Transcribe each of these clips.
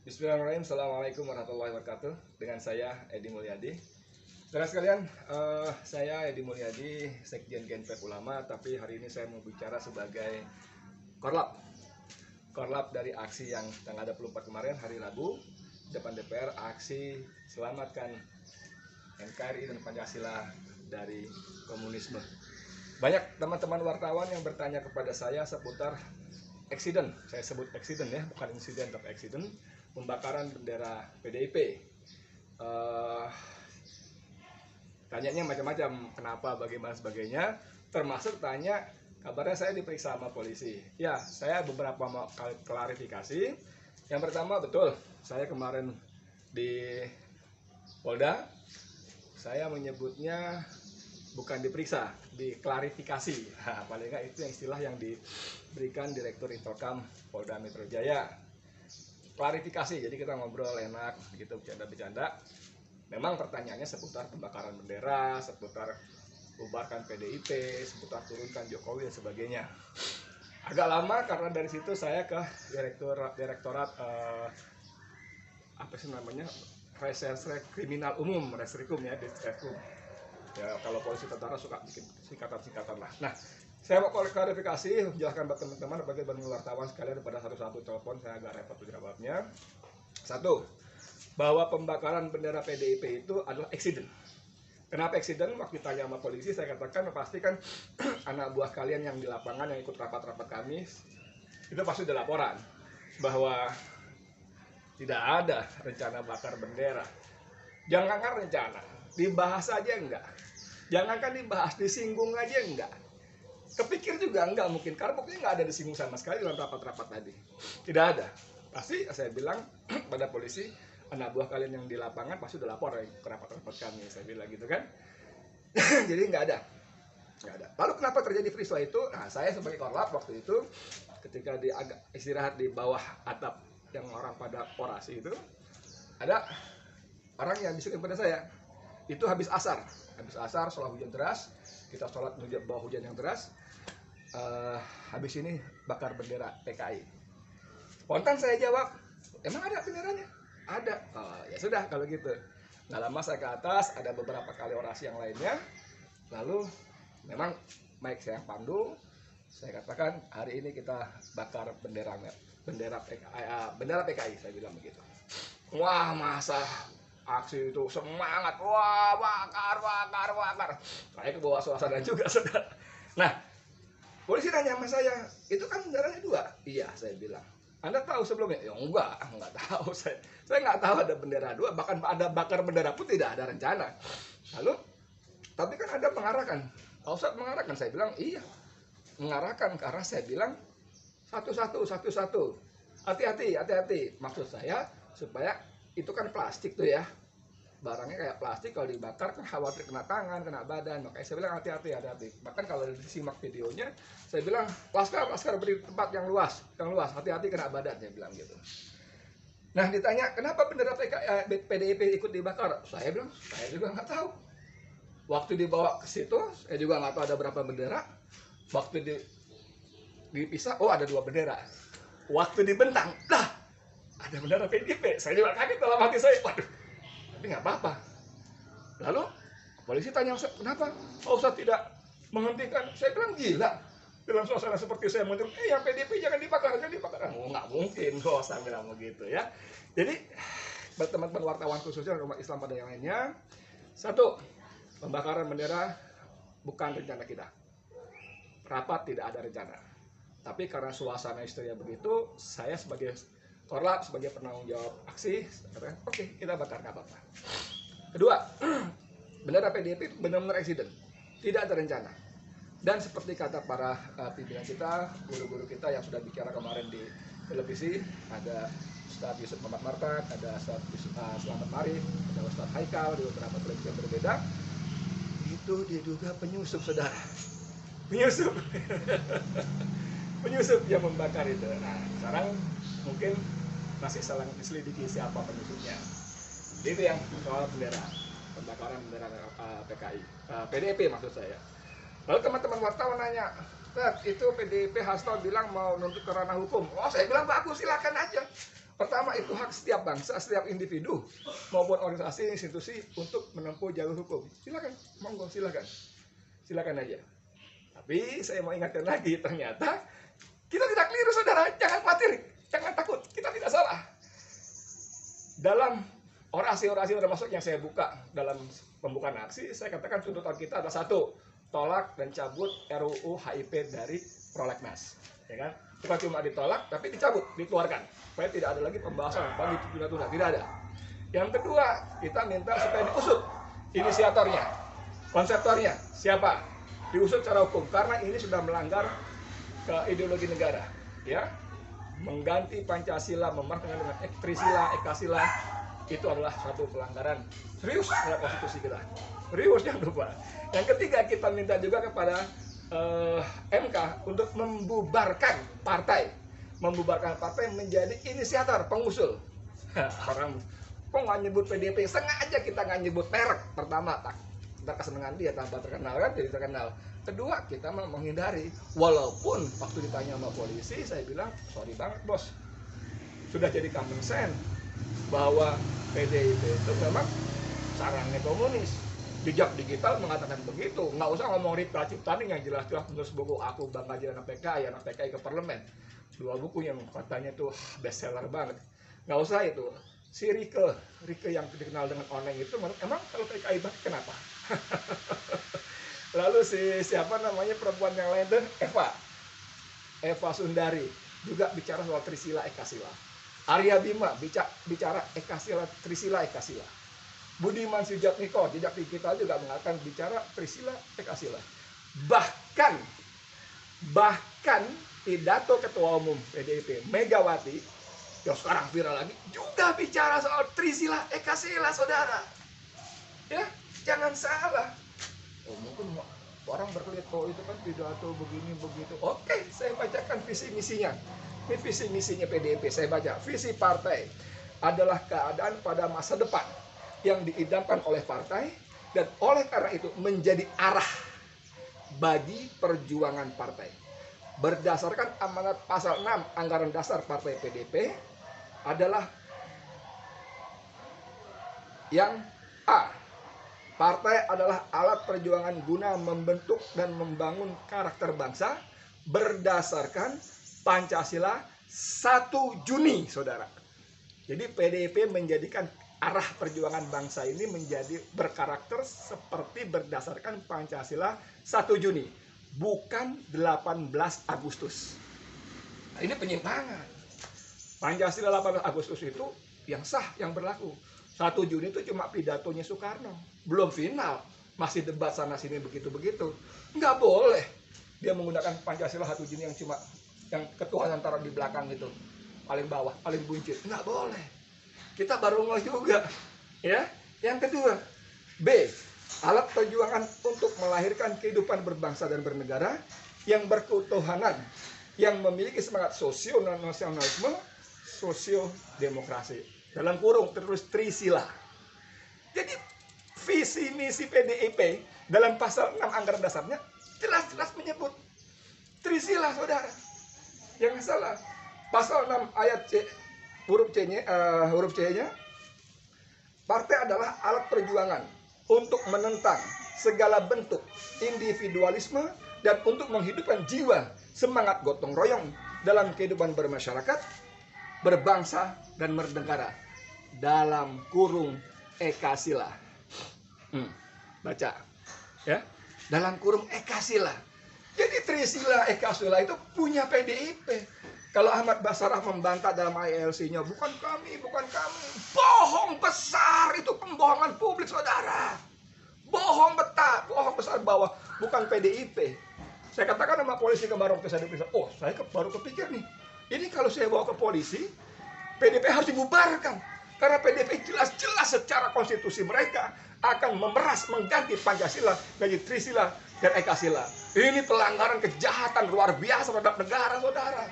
Bismillahirrahmanirrahim. Assalamualaikum warahmatullahi wabarakatuh. Dengan saya Edi Mulyadi. Saudara sekalian, saya Edi Mulyadi, Sekjen Gnpf Ulama, tapi hari ini saya mau bicara sebagai korlap. Korlap dari aksi yang tanggal 24 kemarin, hari Rabu, depan DPR, aksi selamatkan NKRI dan Pancasila dari komunisme. Banyak teman-teman wartawan yang bertanya kepada saya seputar eksiden, saya sebut eksiden ya, bukan insiden tapi eksiden, pembakaran bendera PDIP. Tanyanya macam-macam, kenapa, bagaimana, sebagainya, termasuk tanya kabarnya saya diperiksa sama polisi. Ya, saya beberapa kali klarifikasi. Yang pertama, betul, saya kemarin di Polda, saya menyebutnya bukan diperiksa, diklarifikasi. Nah, paling nggak itu yang istilah yang diberikan Direktur Intokam Polda Metro Jaya. Klarifikasi, jadi kita ngobrol enak, gitu, bercanda-bercanda. Memang pertanyaannya seputar pembakaran bendera, seputar bubarkan PDIP, seputar turunkan Jokowi dan sebagainya. Agak lama karena dari situ saya ke Direktorat apa sih namanya, Reserse Kriminal Umum, Reskrim ya, Diskrim. Ya, kalau polisi tentara suka bikin singkatan-singkatan lah. Nah, saya mau klarifikasi, jelaskan buat teman-teman bagi wartawan sekalian pada satu-satu telepon, saya agak repot jawabnya. Satu, bahwa pembakaran bendera PDIP itu adalah eksiden. Kenapa eksiden? Waktu ditanya sama polisi, saya katakan pastikan anak buah kalian yang di lapangan yang ikut rapat-rapat kami itu pasti ada laporan bahwa tidak ada rencana bakar bendera. Jangankan rencana, dibahas aja enggak. Jangankan dibahas, disinggung aja enggak. Kepikir juga enggak mungkin, karena buktinya enggak ada disinggung sama sekali dalam rapat-rapat tadi. Tidak ada. Pasti saya bilang pada polisi, anak buah kalian yang di lapangan pasti udah lapor ke rapat-rapat kami, saya bilang gitu kan. Jadi enggak ada. Lalu kenapa terjadi peristiwa itu? Nah, saya sebagai korlap waktu itu ketika agak istirahat di bawah atap yang orang pada orasi itu, ada orang yang bisikin pada saya. Itu habis asar setelah hujan deras, kita sholat bawah hujan yang deras. Habis ini bakar bendera PKI. Spontan saya jawab, emang ada benderanya? Ada. Oh, ya sudah kalau gitu. Nggak lama saya ke atas, ada beberapa kali orasi yang lainnya. Lalu memang mic saya yang pandu, saya katakan hari ini kita bakar bendera PKI, saya bilang begitu. Wah, masa aksi itu semangat, wah, bakar. Saya ke bawah suasana juga, saudara. Nah, polisi nanya sama saya, itu kan benderanya dua. Iya, saya bilang. Anda tahu sebelumnya? Ya enggak tahu. Saya nggak tahu ada bendera dua, bahkan ada bakar bendera pun tidak ada rencana. Lalu, tapi kan Anda mengarahkan. Pak Ustadz mengarahkan, saya bilang iya. Mengarahkan karena saya bilang satu-satu. Hati-hati. Maksud saya supaya itu kan plastik tuh ya. Barangnya kayak plastik, kalau dibakar kan khawatir kena tangan, kena badan. Makanya saya bilang hati-hati. Bahkan kalau disimak videonya, saya bilang laskar beri tempat yang luas, hati-hati kena badan, saya bilang gitu. Nah, ditanya kenapa bendera PDIP ikut dibakar, saya bilang saya juga nggak tahu. Waktu dibawa ke situ, saya juga nggak tahu ada berapa bendera. Waktu dipisah, oh ada 2 bendera. Waktu dibentang, ada bendera PDIP. Saya juga kaget dalam hati saya, waduh. Tapi nggak apa-apa. Lalu polisi tanya, kenapa Pak Ustadz tidak menghentikan? Saya bilang gila. Dalam suasana seperti saya menunjuk, yang PDIP jangan dibakar. Oh, nggak mungkin, saya bilang begitu ya. Jadi, buat teman-teman wartawan khususnya umat Islam pada yang lainnya, satu, pembakaran bendera bukan rencana kita. Rapat tidak ada rencana. Tapi karena suasana histeria begitu, saya sebagai korlap, sebagai penanggung jawab aksi, katakan, oke, kita bakar, nggak apa-apa. Kedua, bendera PDIP benar-benar eksiden, tidak ada rencana. Dan seperti kata para pimpinan kita, guru-guru kita yang sudah bicara kemarin di televisi, ada Ustadz Yusuf Muhammad Martak, ada Ustadz Selamat Marif, ada Ustadz Haikal di beberapa televisi yang berbeda, itu diduga penyusup, saudara. Penyusup yang membakar itu. Nah, sekarang mungkin masih saling diselidiki siapa penyusupnya. Jadi itu yang soal bendera, pembakaran bendera PDIP maksud saya. Lalu teman-teman wartawan nanya, itu PDIP Hasto bilang mau nuntut ke ranah hukum. Oh, saya bilang bagus, silakan aja. Pertama, itu hak setiap bangsa, setiap individu maupun organisasi, institusi untuk menempuh jalur hukum. Silakan, monggo silakan. Silakan aja. Tapi saya mau ingatkan lagi, ternyata kita tidak keliru, saudara. Jangan khawatir, jangan takut. Kita tidak salah. Dalam orasi-orasi termasuk yang saya buka dalam pembukaan aksi, saya katakan tuntutan kita adalah satu, tolak dan cabut RUU HIP dari prolegnas, ya kan? Bukan cuma ditolak, tapi dicabut, dikeluarkan, supaya tidak ada lagi pembahasan bagi tunda-tunda, tidak ada. Yang kedua, kita minta supaya diusut inisiatornya, konseptornya, siapa, diusut secara hukum, karena ini sudah melanggar ke ideologi negara, ya, mengganti Pancasila, memartakan dengan Trisila, Ekasila, itu adalah suatu pelanggaran serius terhadap konstitusi kita. Serius, jangan lupa. Yang ketiga, kita minta juga kepada MK untuk membubarkan partai menjadi inisiator, pengusul. Orang kok nggak nyebut PDIP, sengaja kita nggak nyebut merek. Pertama, kita kesenangan dia tanpa terkenal kan, jadi terkenal. Kedua, kita menghindari, walaupun waktu ditanya sama polisi, saya bilang sorry banget bos, sudah jadi common sense bahwa PDIP itu memang sarangnya komunis. Jejak digital mengatakan begitu. Nggak usah ngomong Ripka Ciptaning yang jelas-jelas menulis buku Aku Bangga Jadi Anak PKI, Anak PKI ke Parlemen. 2 buku yang katanya tuh bestseller banget. Nggak usah itu. Si Rike yang dikenal dengan Oneng itu, emang kalau PKI banget kenapa? Lalu siapa namanya perempuan yang lain tuh, Eva Sundari juga bicara soal Trisila Ekasila. Arya Bima bicara Ekasila, Trisila Ekasila. Budiman Sujatmiko, jejak digital juga mengatakan bicara Trisila Ekasila. Bahkan pidato Ketua Umum PDIP Megawati yang sekarang viral lagi juga bicara soal Trisila Ekasila, saudara. Ya, jangan salah. Mungkin orang berkelit, itu kan pidato begini begitu. Oke, saya bacakan visi misinya. Ini visi misinya PDIP, saya baca. Visi partai adalah keadaan pada masa depan yang diidamkan oleh partai, dan oleh karena itu menjadi arah bagi perjuangan partai. Berdasarkan amanat pasal 6 Anggaran Dasar Partai PDIP adalah yang A. Partai adalah alat perjuangan guna membentuk dan membangun karakter bangsa berdasarkan Pancasila 1 Juni, saudara. Jadi PDIP menjadikan arah perjuangan bangsa ini menjadi berkarakter seperti berdasarkan Pancasila 1 Juni, bukan 18 Agustus. Nah, ini penyimpangan. Pancasila 18 Agustus itu yang sah, yang berlaku. 1 Juni itu cuma pidatonya Soekarno, belum final, masih debat sana sini begitu-begitu. Nggak boleh dia menggunakan Pancasila 1 Juni yang cuma yang ketuhanan taruh di belakang itu, paling bawah, paling buncit. Nggak boleh. Kita baru ngeh juga, ya. Yang kedua, B, alat perjuangan untuk melahirkan kehidupan berbangsa dan bernegara yang berketuhanan, yang memiliki semangat sosio-nasionalisme, sosio-demokrasi. Dalam kurung tertulis Trisila. Jadi visi misi PDIP dalam pasal 6 Anggaran Dasarnya jelas-jelas menyebut Trisila, saudara. Yang salah, pasal 6 ayat C, huruf C-nya, partai adalah alat perjuangan untuk menentang segala bentuk individualisme dan untuk menghidupkan jiwa semangat gotong royong dalam kehidupan bermasyarakat, berbangsa, dan bernegara. Dalam kurung Ekasila. Baca. Ya. Dalam kurung Ekasila. Jadi Trisila Ekasila itu punya PDIP. Kalau Ahmad Basarah membantah dalam ILC-nya, bukan kami. Bohong besar, itu pembohongan publik, saudara. Bohong besar bahwa bukan PDIP. Saya katakan sama polisi kemarin waktu saya diperiksa, saya baru kepikir nih, ini kalau saya bawa ke polisi, PDIP harus dibubarkan. Karena PDIP jelas-jelas secara konstitusi mereka akan memeras mengganti Pancasila menjadi Trisila dan Ekasila. Ini pelanggaran kejahatan luar biasa terhadap negara, saudara.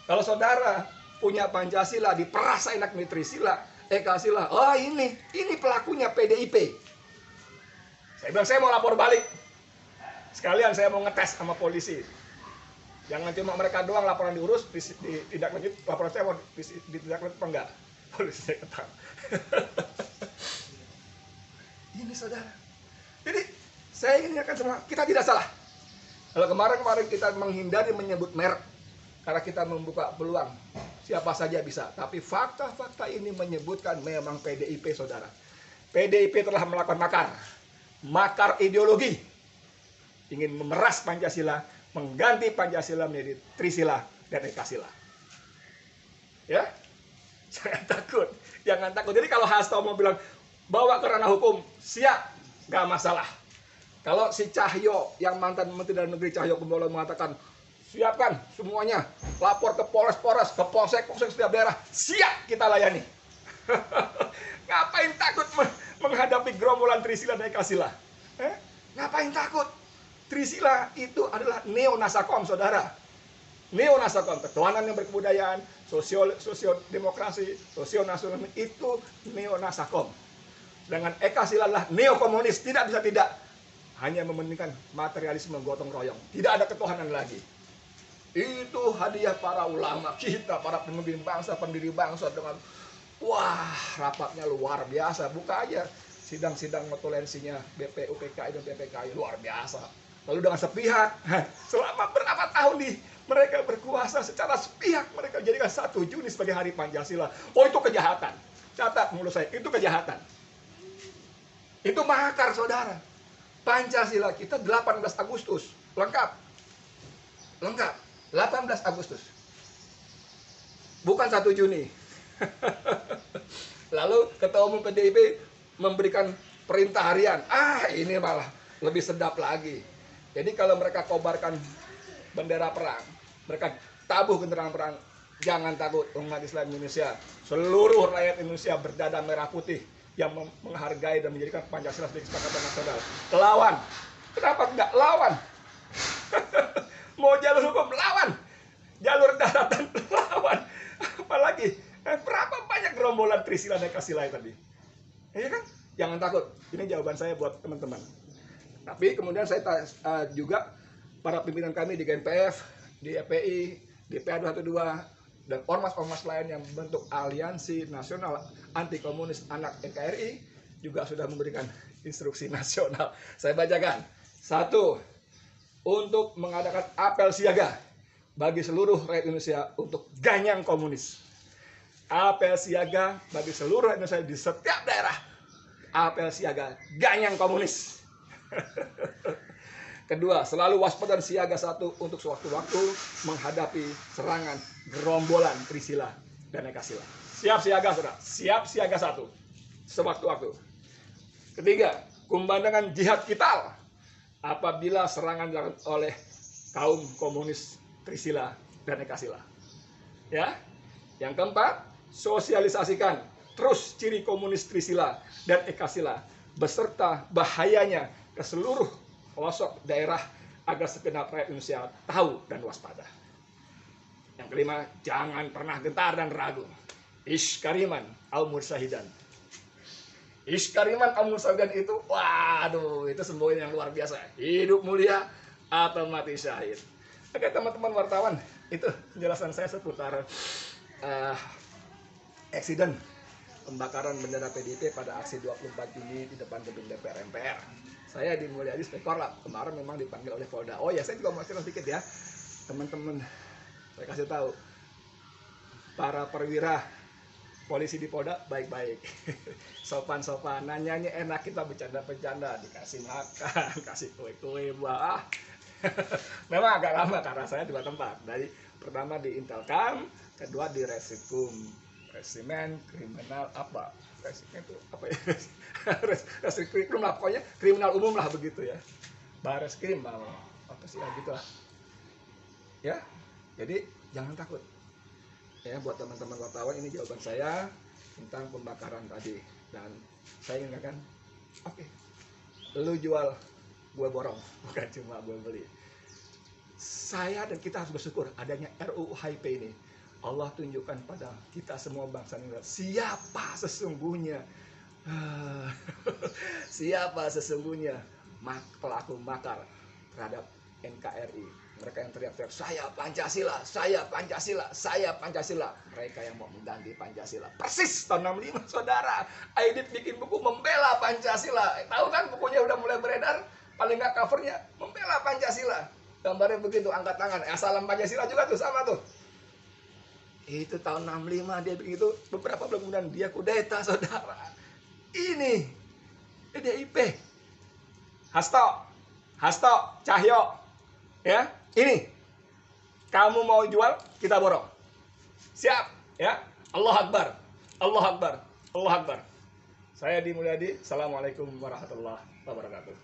Kalau saudara punya Pancasila diperas enak nih Trisila, Ekasila, ini pelakunya PDIP. Saya bilang saya mau lapor balik. Sekalian saya mau ngetes sama polisi. Jangan cuma mereka doang laporan diurus, tidak lanjut, laporan saya mau tidak lanjut apa enggak? Polisi saya ketang. Ini saudara. Jadi saya ingin ingatkan semua, kita tidak salah. Kalau kemarin kita menghindari menyebut merek karena kita membuka peluang siapa saja bisa. Tapi fakta-fakta ini menyebutkan memang PDIP, saudara. PDIP telah melakukan makar ideologi, ingin memeras Pancasila, mengganti Pancasila menjadi Trisila dan Ekasila. Ya, jangan takut. Jadi kalau Hasto mau bilang bawa ke ranah hukum, siap, gak masalah. Kalau si Cahyo yang mantan Menteri Dalam Negeri Cahyo Kumolo mengatakan siapkan semuanya, lapor ke Polres, ke Polsek setiap daerah, siap kita layani. Ngapain takut menghadapi gerombolan Trisila dan Ekasila? Ngapain takut? Trisila itu adalah neo-nasakom, saudara. Neo-nasakom, ketuhanan yang berkebudayaan, sosio-demokrasi, sosio-nasionalisme, itu neo-nasakom. Dengan Ekasila adalah neo-komunis, tidak bisa tidak. Hanya mementingkan materialisme gotong royong. Tidak ada ketuhanan lagi. Itu hadiah para ulama kita, para pemimpin bangsa, pendiri bangsa dengan wah, rapatnya luar biasa. Buka aja sidang-sidang notulensinya BPUPKI dan PPKI, luar biasa. Lalu dengan sepihak, selama berapa tahun mereka berkuasa secara sepihak, mereka jadikan 1 Juni sebagai hari Pancasila. Oh, itu kejahatan. Catat mulut saya, itu kejahatan. Itu makar, saudara. Pancasila kita 18 Agustus, lengkap. 18 Agustus. Bukan 1 Juni. Lalu Ketua Umum PDIP memberikan perintah harian. Ini malah lebih sedap lagi. Jadi kalau mereka kobarkan bendera perang, mereka tabuh kendaraan perang, jangan takut, umat Islam Indonesia, seluruh rakyat Indonesia berdada merah putih yang menghargai dan menjadikan Pancasila sebagai kesepakatan nasional. Lawan. Kenapa enggak lawan? Mau jalur hukum, lawan. Jalur daratan, lawan. Apalagi berapa banyak gerombolan Trisila dan Ekasila tadi? Ya kan? Jangan takut. Ini jawaban saya buat teman-teman. Tapi kemudian saya juga para pimpinan kami di GNPF, di EPI, di PA212, dan ormas-ormas lain yang membentuk Aliansi Nasional Anti Komunis Anak NKRI juga sudah memberikan instruksi nasional. Saya bacakan. 1. Untuk mengadakan apel siaga bagi seluruh rakyat Indonesia untuk ganyang komunis. Apel siaga bagi seluruh rakyat Indonesia di setiap daerah. Apel siaga ganyang komunis. Kedua, selalu waspada dan siaga 1 untuk sewaktu-waktu menghadapi serangan gerombolan Trisila dan Ekasila. Siap siaga, saudara. Siap siaga 1 sewaktu-waktu. Ketiga, kumandangkan jihad vital apabila serangan dilakukan oleh kaum komunis Trisila dan Ekasila. Ya. Yang keempat, sosialisasikan terus ciri komunis Trisila dan Ekasila beserta bahayanya ke seluruh pelosok daerah agar segenap rakyat Indonesia tahu dan waspada. Yang kelima, jangan pernah gentar dan ragu. Iskariman al-mursahidan. Iskariman al-mursahidan itu, waduh, itu semboyan yang luar biasa. Hidup mulia atau mati syahid. Oke, teman-teman wartawan, itu penjelasan saya seputar eksiden pembakaran bendera PDIP pada aksi 24 Juni di depan gedung DPR MPR. Saya di Mulyadi sebagai Korlap, kemarin memang dipanggil oleh Polda. Oh ya, saya juga mau cerita sedikit ya, teman-teman. Saya kasih tahu, para perwira polisi di Polda baik-baik, sopan-sopan, nanyanya enak, kita bercanda-bercanda, dikasih makan, kasih kue-kue, buah. Memang agak lama karena saya 2 tempat. Dari pertama di Intelkam, kedua di Resimen kriminal apa? Resimen itu apa ya? Reskrim lah, pokoknya kriminal umum lah begitu ya. Bareskrim apa sih gitu lah. Ya. Jadi jangan takut. Ya, buat teman-teman wartawan, ini jawaban saya tentang pembakaran tadi. Dan saya ingatkan, oke, lu jual, gue borong, bukan cuma gue beli. Saya dan kita harus bersyukur adanya RUU HIP ini. Allah tunjukkan pada kita semua bangsa Indonesia siapa sesungguhnya siapa sesungguhnya pelaku makar terhadap NKRI. Mereka yang teriak-teriak, saya Pancasila, saya Pancasila, saya Pancasila. Mereka yang mau mengganti Pancasila. Persis tahun 65, saudara. Aidit bikin buku membela Pancasila. Tahu kan bukunya udah mulai beredar? Paling nggak covernya, membela Pancasila. Gambarnya begitu, angkat tangan. Salam Pancasila juga tuh, sama tuh. Itu tahun 65 dia begitu. Beberapa bulan kemudian dia kudeta, saudara. Ini PDIP. Hasto, Cahyo. Ya, ini kamu mau jual, kita borong. Siap, ya. Allah Akbar, Allah Akbar, Allah Akbar. Saya Di Mulyadi. Assalamualaikum warahmatullahi wabarakatuh.